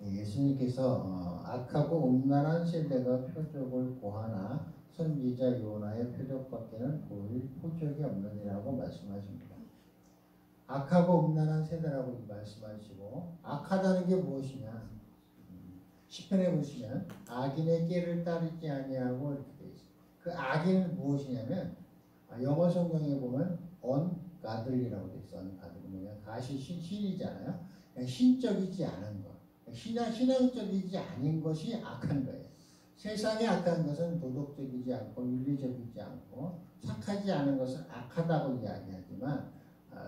예수님께서 악하고 음란한 세대가 표적을 고하나 선지자 요나의 표적밖에는 보일 표적이 없느니라고 말씀하십니다. 악하고 음란한 세대라고 말씀하시고, 악하다는 게 무엇이냐? 시편에 보시면 악인의 꾀를 따르지 아니하고 이렇게 되어 있어요. 그 악인은 무엇이냐면, 영어 성경에 보면 ungodly라고 되어 있어요. ungodly. 가시 신이잖아요. 신적이지 않은 것. 신앙적이지 않은 것이 악한 거예요. 세상에 악한 것은 도덕적이지 않고 윤리적이지 않고 착하지 않은 것은 악하다고 이야기하지만,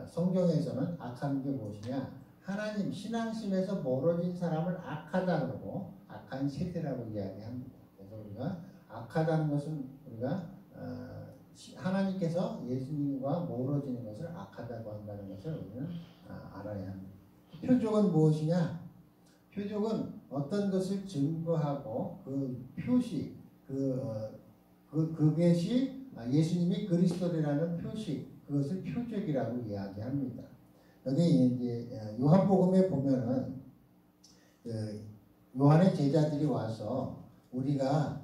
성경에서는 악한 게 무엇이냐? 하나님 신앙심에서 멀어진 사람을 악하다 그러고 악한 세대라고 이야기합니다. 그래서 우리가 악하다는 것은 우리가 하나님께서 예수님과 멀어지는 것을 악하다고 한다는 것을 우리는 알아야 합니다. 표적은 무엇이냐? 표적은 어떤 것을 증거하고 그 표시, 그것이 예수님이 그리스도라는 표시, 그것을 표적이라고 이야기합니다. 여기 이제 요한복음에 보면은 요한의 제자들이 와서 우리가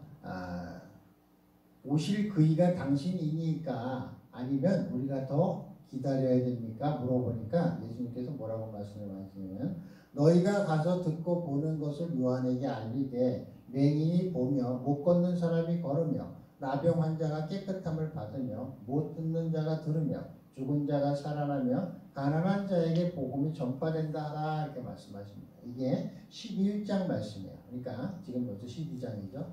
오실 그이가 당신이니까 아니면 우리가 더 기다려야 됩니까? 물어보니까 예수님께서 뭐라고 말씀하시냐면 너희가 가서 듣고 보는 것을 요한에게 알리되 맹인이 보며 못 걷는 사람이 걸으며 나병 환자가 깨끗함을 받으며 못 듣는 자가 들으며 죽은 자가 살아나며 가난한 자에게 복음이 전파된다 하라 이렇게 말씀하십니다. 이게 11장 말씀이에요. 그러니까 지금 벌써 12장이죠.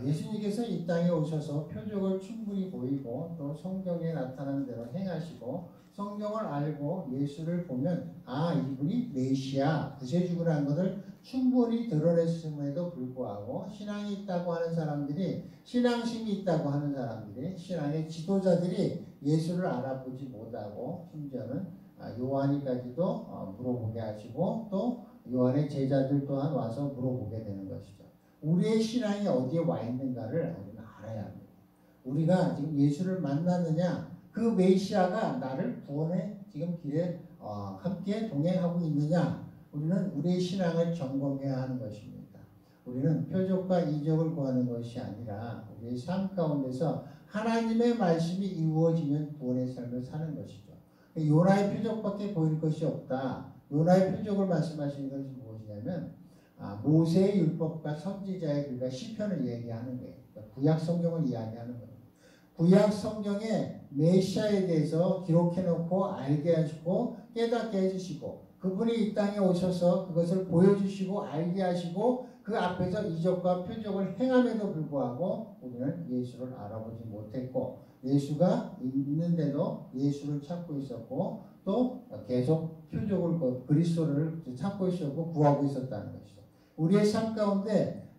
예수님께서 이 땅에 오셔서 표적을 충분히 보이고 또 성경에 나타난 대로 행하시고 성경을 알고 예수를 보면 이분이 메시아 구세주라는 것을 충분히 드러냈음에도 불구하고 신앙이 있다고 하는 사람들이 신앙심이 있다고 하는 사람들이 신앙의 지도자들이 예수를 알아보지 못하고 심지어는 요한이까지도 물어보게 하시고 또 요한의 제자들 또한 와서 물어보게 되는 것이죠. 우리의 신앙이 어디에 와 있는가를 우리는 알아야 합니다. 우리가 지금 예수를 만났느냐, 그 메시아가 나를 구원해 지금 길에 함께 동행하고 있느냐, 우리는 우리의 신앙을 점검해야 하는 것입니다. 우리는 표적과 이적을 구하는 것이 아니라 우리의 삶 가운데서 하나님의 말씀이 이루어지면 구원의 삶을 사는 것이죠. 요나의 표적밖에 보일 것이 없다. 요나의 표적을 말씀하시는 것이 무엇이냐면 모세의 율법과 선지자의 글과 시편을 얘기하는 거예요. 그러니까 구약 성경을 이야기하는 거예요. 구약 성경에 메시아에 대해서 기록해놓고 알게 하시고 깨닫게 해주시고 그분이 이 땅에 오셔서 그것을 보여주시고 알게 하시고 그 앞에서 이적과 표적을 행함에도 불구하고 우리는 예수를 알아보지 못했고 예수가 있는데도 예수를 찾고 있었고 또 계속 표적을 그리스도를 찾고 있었고 구하고 있었다는 것이죠. 우리의 삶 가운데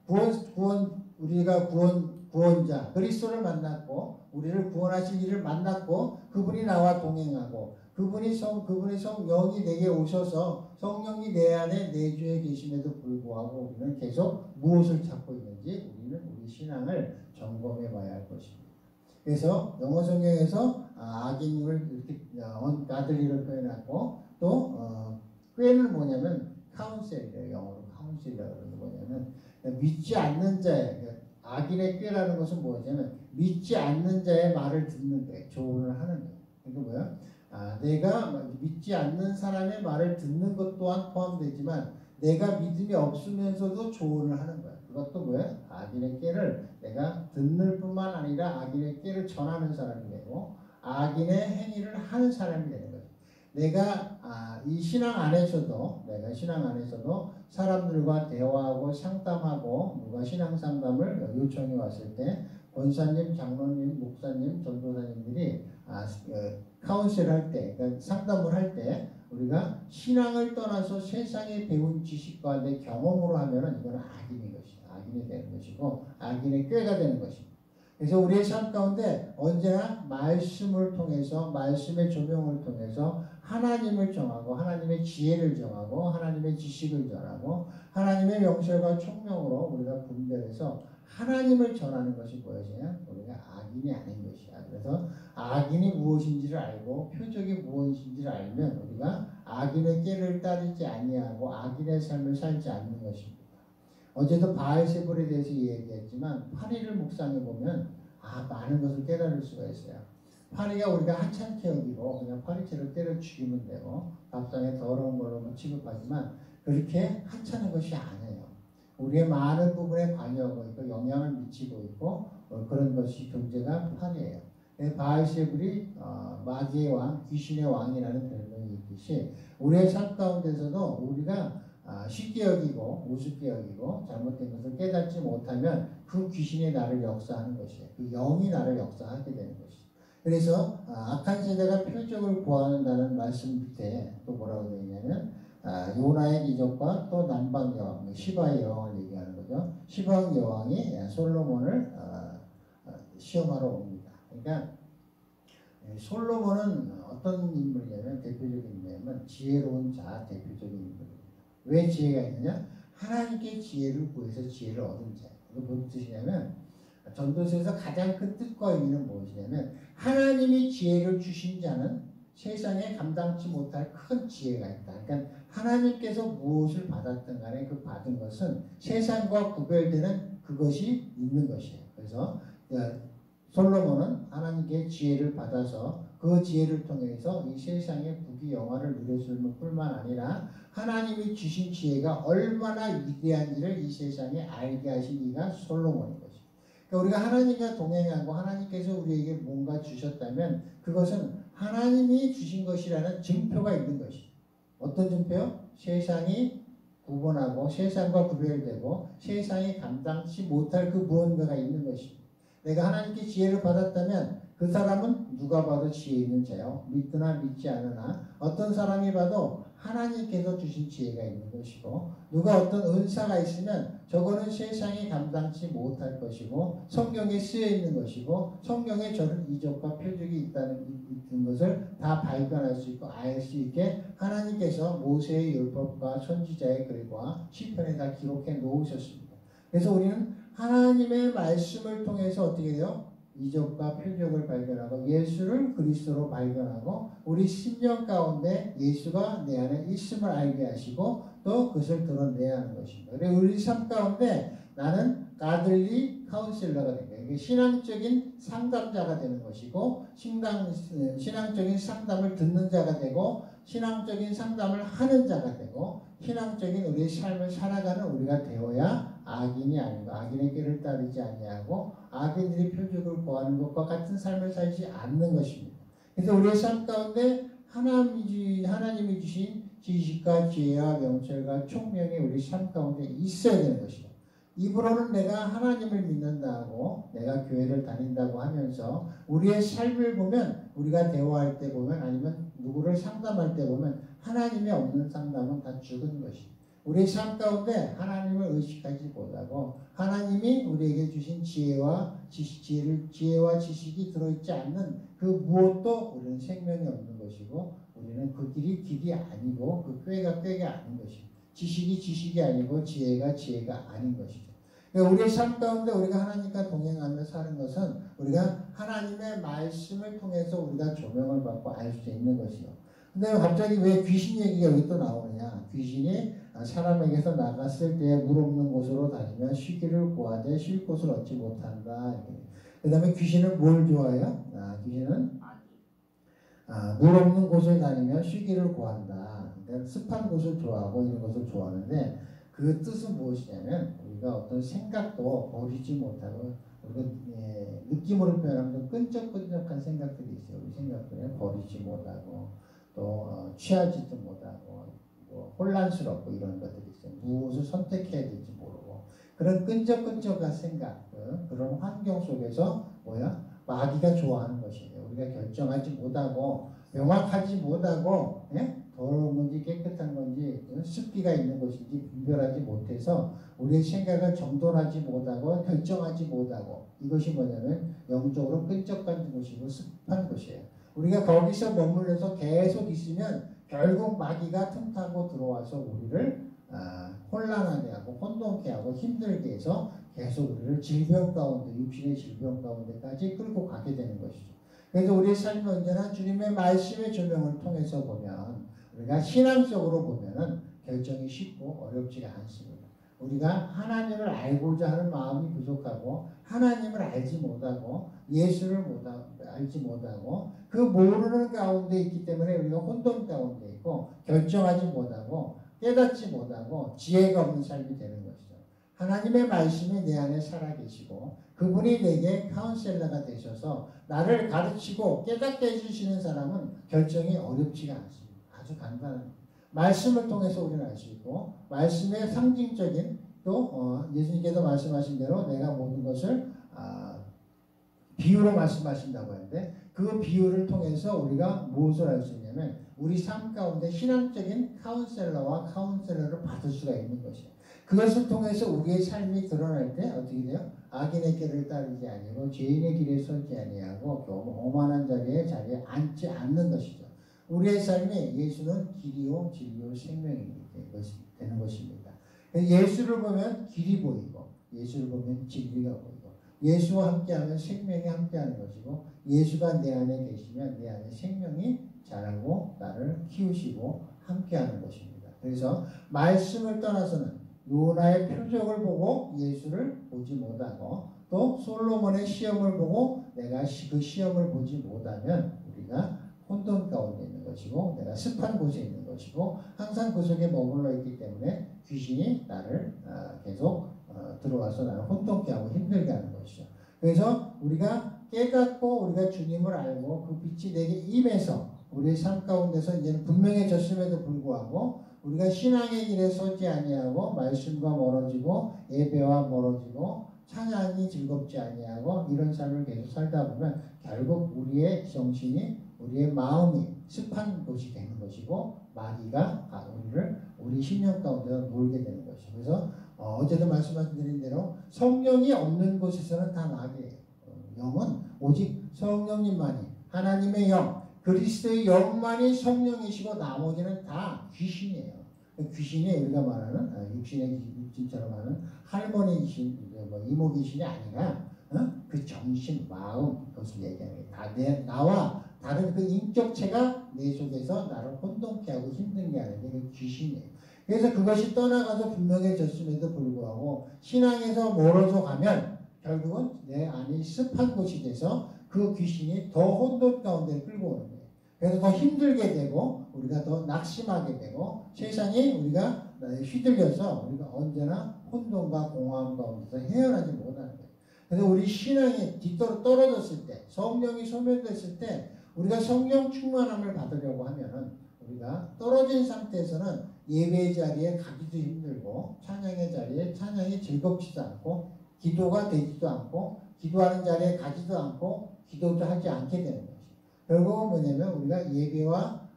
우리가 구원자 그리스도를 만났고 우리를 구원하실 이를 만났고 그분이 나와 동행하고 그분의 성령이 내게 오셔서 성령이 내 안에 내주에 계심에도 불구하고 우리는 계속 무엇을 찾고 있는지 우리는 우리 신앙을 점검해 봐야 할 것입니다. 그래서 영어 성경에서 악인을 이렇게 ungodly를 표현하고 또 꾀는 뭐냐면 카운셀이래요. 영어로 카운셀이라고 하는 게 뭐냐면 믿지 않는 자의 악인의 꾀라는 것은 뭐냐면 믿지 않는 자의 말을 듣는 거예요. 조언을 하는 거예요. 이게 뭐야? 내가 믿지 않는 사람의 말을 듣는 것 또한 포함되지만 내가 믿음이 없으면서도 조언을 하는 거야. 그것도 뭐야? 악인의 꾀를 내가 듣는 뿐만 아니라 악인의 꾀를 전하는 사람이 되고 악인의 행위를 하는 사람이 되는 거죠. 내가 이 신앙 안에서도 사람들과 대화하고 상담하고 누가 신앙 상담을 요청해 왔을 때 권사님, 장로님, 목사님, 전도사님들이 카운셀 할 때, 그러니까 상담을 할 때 우리가 신앙을 떠나서 세상에 배운 지식과 내 경험으로 하면은 이건 악인이 되는 것이고 악인의 꾀가 되는 것입니다. 그래서 우리의 삶 가운데 언제나 말씀을 통해서 말씀의 조명을 통해서 하나님을 정하고 하나님의 지혜를 정하고 하나님의 지식을 전하고 하나님의 명철과 총명으로 우리가 분별해서 하나님을 전하는 것이 무엇이냐? 우리가 악인이 아닌 것이야. 그래서 악인이 무엇인지를 알고 표적이 무엇인지를 알면 우리가 악인의 길을 따르지 아니하고 악인의 삶을 살지 않는 것입니다. 어제도 바알세불에 대해서 얘기했지만 파리를 묵상해 보면 많은 것을 깨달을 수가 있어요. 파리가 우리가 하찮게 여기고 그냥 파리채로 때려 죽이면 되고 밥상에 더러운 걸로 취급하지만 그렇게 하찮은 것이 아니에요. 우리의 많은 부분에 관여하고 있고 영향을 미치고 있고 그런 것이 존재가 파리예요. 바알세불이 마귀의 왕, 귀신의 왕이라는 별명이 있듯이 우리의 삶 가운데서도 우리가 쉽게 여기고 우습게 여기고 잘못된 것을 깨닫지 못하면 그 귀신이 나를 역사하는 것이에요. 그 영이 나를 역사하게 되는 것이에요. 그래서 악한 세대가 표적을 구한다는 말씀 밑에 또 뭐라고 되어 있냐면 요나의 기적과 또 남방 여왕, 시바의 여왕을 얘기하는 거죠. 시바의 여왕이 솔로몬을 시험하러 옵니다. 그러니까 솔로몬은 어떤 인물이냐면 대표적인 인물이냐면 지혜로운 자 대표적인 인물입니다. 왜 지혜가 있느냐? 하나님께 지혜를 구해서 지혜를 얻은 자. 이거 무슨 뜻이냐면 전도서에서 가장 큰 뜻과 의미는 무엇이냐면 하나님이 지혜를 주신 자는 세상에 감당치 못할 큰 지혜가 있다. 그러니까 하나님께서 무엇을 받았든 간에 그 받은 것은 세상과 구별되는 그것이 있는 것이에요. 그래서 솔로몬은 하나님께 지혜를 받아서 그 지혜를 통해서 이 세상의 부귀영화를 누렸을 뿐만 아니라 하나님이 주신 지혜가 얼마나 위대한지를 이 세상에 알게 하신 이가 솔로몬인 것입니다. 그러니까 우리가 하나님과 동행하고 하나님께서 우리에게 뭔가 주셨다면 그것은 하나님이 주신 것이라는 증표가 있는 것입니다. 어떤 증표요? 세상이 구분하고 세상과 구별되고 세상이 감당치 못할 그 무언가가 있는 것입니다. 내가 하나님께 지혜를 받았다면 그 사람은 누가 봐도 지혜 있는 자요. 믿으나 믿지 않으나 어떤 사람이 봐도 하나님께서 주신 지혜가 있는 것이고 누가 어떤 은사가 있으면 저거는 세상이 감당치 못할 것이고 성경에 쓰여 있는 것이고 성경에 저런 이적과 표적이 있는 것을 다 발견할 수 있고 알 수 있게 하나님께서 모세의 율법과 선지자의 글과 시편에 다 기록해 놓으셨습니다. 그래서 우리는 하나님의 말씀을 통해서 어떻게 해요? 이적과 표적을 발견하고 예수를 그리스도로 발견하고 우리 심령 가운데 예수가 내 안에 있음을 알게 하시고 또 그것을 드러내야 하는 것입니다. 그래서 우리 삶 가운데 나는 가들리 카운셀러가 됩니다. 이게 신앙적인 상담자가 되는 것이고 신앙적인 상담을 듣는 자가 되고 신앙적인 상담을 하는 자가 되고 신앙적인 우리의 삶을 살아가는 우리가 되어야 악인이 아니고 악인의 길을 따르지 아니하고 악인들이 표적을 구하는 것과 같은 삶을 살지 않는 것입니다. 그래서 우리의 삶 가운데 하나님이 주신 지식과 지혜와 명철과 총명이 우리 삶 가운데 있어야 되는 것이다. 입으로는 내가 하나님을 믿는다고 내가 교회를 다닌다고 하면서 우리의 삶을 보면 우리가 대화할 때 보면 아니면 누구를 상담할 때 보면 하나님이 없는 상담은 다 죽은 것입니다. 우리의 삶 가운데 하나님을 의식하지 못하고 하나님이 우리에게 주신 지혜와 지식이 들어있지 않는 그 무엇도 우리는 생명이 없는 것이고 우리는 그 길이 아니고 그 꾀가 아닌 것입니다. 지식이 아니고 지혜가 아닌 것이죠. 그러니까 우리의 삶 가운데 우리가 하나님과 동행하며 사는 것은 우리가 하나님의 말씀을 통해서 우리가 조명을 받고 알 수 있는 것이요. 근데 갑자기 왜 귀신 얘기가 여기 또 나오느냐? 귀신이 사람에게서 나갔을 때 물 없는 곳으로 다니며 쉬기를 구하되 쉴 곳을 얻지 못한다. 그 다음에 귀신은 뭘 좋아해요? 귀신은 물 없는 곳을 다니며 쉬기를 구한다. 그러니까 습한 곳을 좋아하고 이런 것을 좋아하는데 그 뜻은 무엇이냐면 우리가 어떤 생각도 버리지 못하고 우리가 느낌으로 표현하면 끈적끈적한 생각들이 있어요. 우리 생각들을 버리지 못하고 또 취하지도 못하고 혼란스럽고 이런 것들이 있어요. 무엇을 선택해야 될지 모르고 그런 끈적끈적한 생각 그런 환경 속에서 마귀가 좋아하는 것이에요. 우리가 결정하지 못하고 명확하지 못하고 더러운 건지 깨끗한 건지 습기가 있는 것인지 분별하지 못해서 우리의 생각을 정돈하지 못하고 결정하지 못하고 이것이 뭐냐면 영적으로 끈적한 것이고 습한 것이에요. 우리가 거기서 머물러서 계속 있으면 결국 마귀가 틈타고 들어와서 우리를 혼란하게 하고 혼돈케 하고 힘들게 해서 계속 우리를 질병 가운데, 육신의 질병 가운데까지 끌고 가게 되는 것이죠. 그래서 우리의 삶이 언제나 주님의 말씀의 조명을 통해서 보면, 우리가 신앙적으로 보면은 결정이 쉽고 어렵지가 않습니다. 우리가 하나님을 알고자 하는 마음이 부족하고, 하나님을 알지 못하고, 예수를 알지 못하고, 그 모르는 가운데 있기 때문에 우리가 혼돈 가운데 있고, 결정하지 못하고, 깨닫지 못하고, 지혜가 없는 삶이 되는 것이죠. 하나님의 말씀이 내 안에 살아계시고, 그분이 내게 카운셀러가 되셔서 나를 가르치고 깨닫게 해주시는 사람은 결정이 어렵지가 않습니다. 아주 간단합니다. 말씀을 통해서 우리는 알 수 있고, 말씀의 상징적인 또 예수님께서 말씀하신 대로 내가 모든 것을 비유로 말씀하신다고 하는데, 그 비유를 통해서 우리가 무엇을 알 수 있냐면 우리 삶 가운데 신앙적인 카운셀러를 받을 수가 있는 것이에요. 그것을 통해서 우리의 삶이 드러날 때 어떻게 돼요? 악인의 길을 따르지 아니하고 죄인의 길에 서지 아니하고 오만한 자리에 앉지 않는 것이죠. 우리의 삶이 예수는 길이요 진리요 생명이 되는 것입니다. 예수를 보면 길이 보이고, 예수를 보면 진리가 보이고, 예수와 함께하면 생명이 함께하는 것이고, 예수가 내 안에 계시면 내 안에 생명이 자라고 나를 키우시고 함께하는 것입니다. 그래서 말씀을 떠나서는 요나의 표적을 보고 예수를 보지 못하고, 또 솔로몬의 시험을 보고 내가 그 시험을 보지 못하면 우리가 혼돈 가운데 있는 것이고, 내가 습한 곳에 있는 것이고, 항상 그 속에 머물러 있기 때문에 귀신이 나를 계속 들어와서 나를 혼돈케 하고 힘들게 하는 것이죠. 그래서 우리가 깨닫고 우리가 주님을 알고 그 빛이 내게 임해서 우리의 삶 가운데서 이제는 분명해졌음에도 불구하고 우리가 신앙의 길에 서지 아니하고 말씀과 멀어지고 예배와 멀어지고 찬양이 즐겁지 아니하고 이런 삶을 계속 살다 보면 결국 우리의 정신이, 우리의 마음이 습한 곳이 되는 것이고, 마귀가 우리 심령 가운데 놀게 되는 것이죠. 그래서 어제도 말씀드린 대로 성령이 없는 곳에서는 다 마귀예요. 영은 오직 성령님만이, 하나님의 영, 그리스도의 영만이 성령이시고 나머지는 다 귀신이에요. 귀신이 우리가 말하는 육신의 귀신처럼 하는 할머니 귀신, 이모 귀신이 아니라 그 정신, 마음, 그것을 얘기하는 거예요. 다 나와 다른 그 인격체가 내 속에서 나를 혼돈케 하고 힘들게 하는 게 그 귀신이에요. 그래서 그것이 떠나가서 분명해졌음에도 불구하고 신앙에서 멀어져 가면 결국은 내 안이 습한 곳이 돼서 그 귀신이 더 혼돈 가운데 끌고 오는 거예요. 그래서 더 힘들게 되고 우리가 더 낙심하게 되고 세상이 우리가 휘둘려서 우리가 언제나 혼돈과 공허함 가운데서 헤어나지 못하는 거예요. 그래서 우리 신앙이 뒤로 떨어졌을 때, 성령이 소멸됐을 때 우리가 성령 충만함을 받으려고 하면은 우리가 떨어진 상태에서는 예배의 자리에 가기도 힘들고 찬양의 자리에 찬양이 즐겁지도 않고 기도가 되지도 않고 기도하는 자리에 가지도 않고 기도도 하지 않게 되는 것이죠. 결국은 뭐냐면 우리가 예배와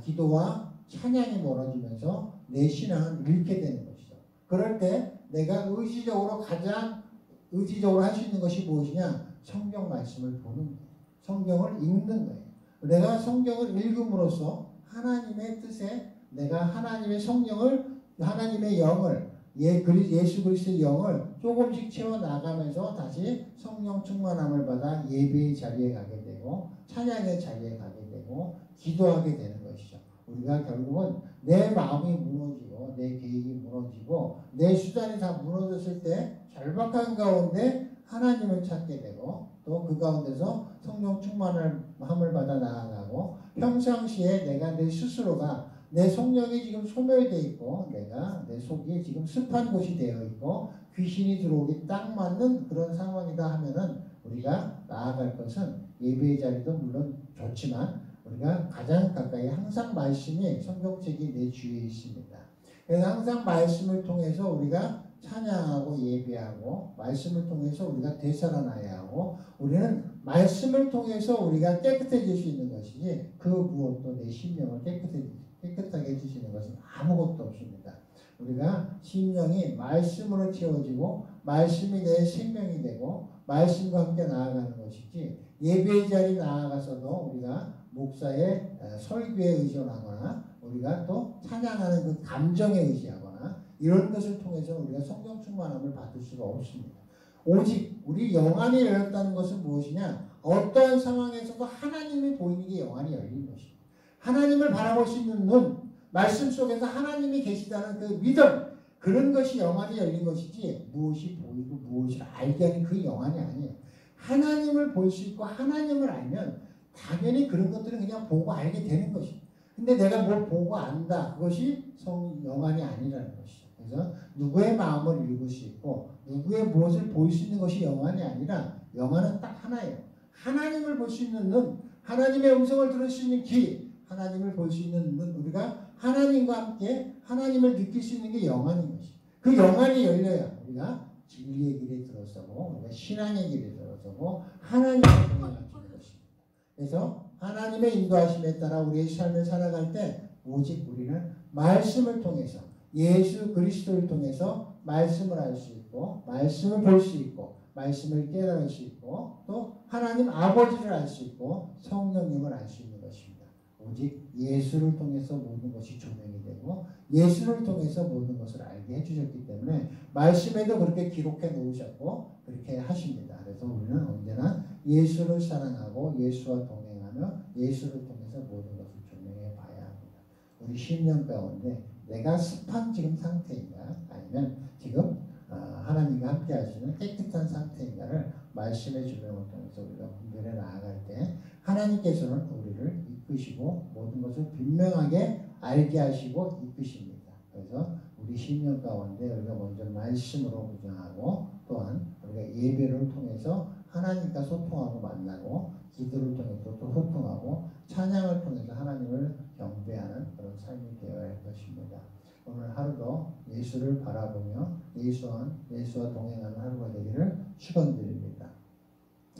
기도와 찬양이 멀어지면서 내 신앙을 잃게 되는 것이죠. 그럴 때 내가 가장 의지적으로 할 수 있는 것이 무엇이냐? 성경 말씀을 보는 거예요. 성경을 읽는 거예요. 내가 성경을 읽음으로써 하나님의 뜻에 내가 하나님의 성령을, 하나님의 영을, 예수 그리스도의 영을 조금씩 채워나가면서 다시 성령 충만함을 받아 예배의 자리에 가게 되고 찬양의 자리에 가게 되고 기도하게 되는 것이죠. 우리가 결국은 내 마음이 무너지고 내 계획이 무너지고 내 수단이 다 무너졌을 때 절박한 가운데 하나님을 찾게 되고 또 그 가운데서 성령 충만함을 받아 나아가고 평상시에 내가 내 스스로가 내 성령이 지금 소멸되어 있고 내 속이 지금 습한 곳이 되어 있고 귀신이 들어오기 딱 맞는 그런 상황이다 하면은 우리가 나아갈 것은 예배의 자리도 물론 좋지만 우리가 가장 가까이 항상 말씀이 성경책이 내 주위에 있습니다. 그래서 항상 말씀을 통해서 우리가 찬양하고 예배하고 말씀을 통해서 우리가 되살아나야 하고 우리는 말씀을 통해서 우리가 깨끗해질 수 있는 것이지 그 무엇도 내 심령을 깨끗하게 해주시는 것은 아무것도 없습니다. 우리가 심령이 말씀으로 채워지고 말씀이 내 생명이 되고 말씀과 함께 나아가는 것이지 예배의 자리에 나아가서도 우리가 목사의 설교에 의존하거나 우리가 또 찬양하는 그 감정에 의지하거나 이런 것을 통해서 우리가 성령 충만함을 받을 수가 없습니다. 오직 우리 영안이 열렸다는 것은 무엇이냐? 어떠한 상황에서도 하나님이 보이는 게 영안이 열린 것입니다. 하나님을 바라볼 수 있는 눈, 말씀 속에서 하나님이 계시다는 그 믿음, 그런 것이 영안이 열린 것이지 무엇이 보이고 무엇을 알게 하는 그 영안이 아니에요. 하나님을 볼 수 있고 하나님을 알면 당연히 그런 것들은 그냥 보고 알게 되는 것입니다. 근데 내가 뭘 보고 안다, 그것이 영안이 아니라는 것이죠. 그래서 누구의 마음을 읽을 수 있고 누구의 무엇을 볼 수 있는 것이 영안이 아니라 영안은 딱 하나예요. 하나님을 볼 수 있는 눈, 하나님의 음성을 들을 수 있는 귀, 하나님을 볼 수 있는 눈, 우리가 하나님과 함께 하나님을 느낄 수 있는 게 영안인 것이죠. 그 영안이 열려야 우리가 진리의 길에 들어서고 우리가 신앙의 길에 들어서고 하나님을 동행할 수 있는 것입니다. 그래서 하나님의 인도하심에 따라 우리의 삶을 살아갈 때 오직 우리는 말씀을 통해서 예수 그리스도를 통해서 말씀을 알 수 있고 말씀을 볼 수 있고 말씀을 깨달을 수 있고 또 하나님 아버지를 알 수 있고 성령님을 알 수 있는 것입니다. 오직 예수를 통해서 모든 것이 조명이 되고 예수를 통해서 모든 것을 알게 해주셨기 때문에 말씀에도 그렇게 기록해 놓으셨고 그렇게 하십니다. 그래서 우리는 언제나 예수를 사랑하고 예수와 동행하며 예수를 통해서 모든 것을 조명해 봐야 합니다. 우리 10년 가운데 내가 습한 지금 상태인가 아니면 지금 하나님과 함께 하시는 깨끗한 상태인가를 말씀의 조명을 통해서 우리가 분별해 나아갈 때 하나님께서는 우리를 이끄시고 모든 것을 분명하게 알게 하시고 이끄십니다. 그래서 우리 10년 가운데 우리가 먼저 말씀으로 구정하고 또한 우리가 예배를 통해서 하나님과 소통하고 만나고 기도를 통해서 또 소통하고 찬양을 통해서 하나님을 경배하는 그런 삶이 되어야 할 것입니다. 오늘 하루도 예수를 바라보며 예수와 동행하는 하루가 되기를 축원드립니다.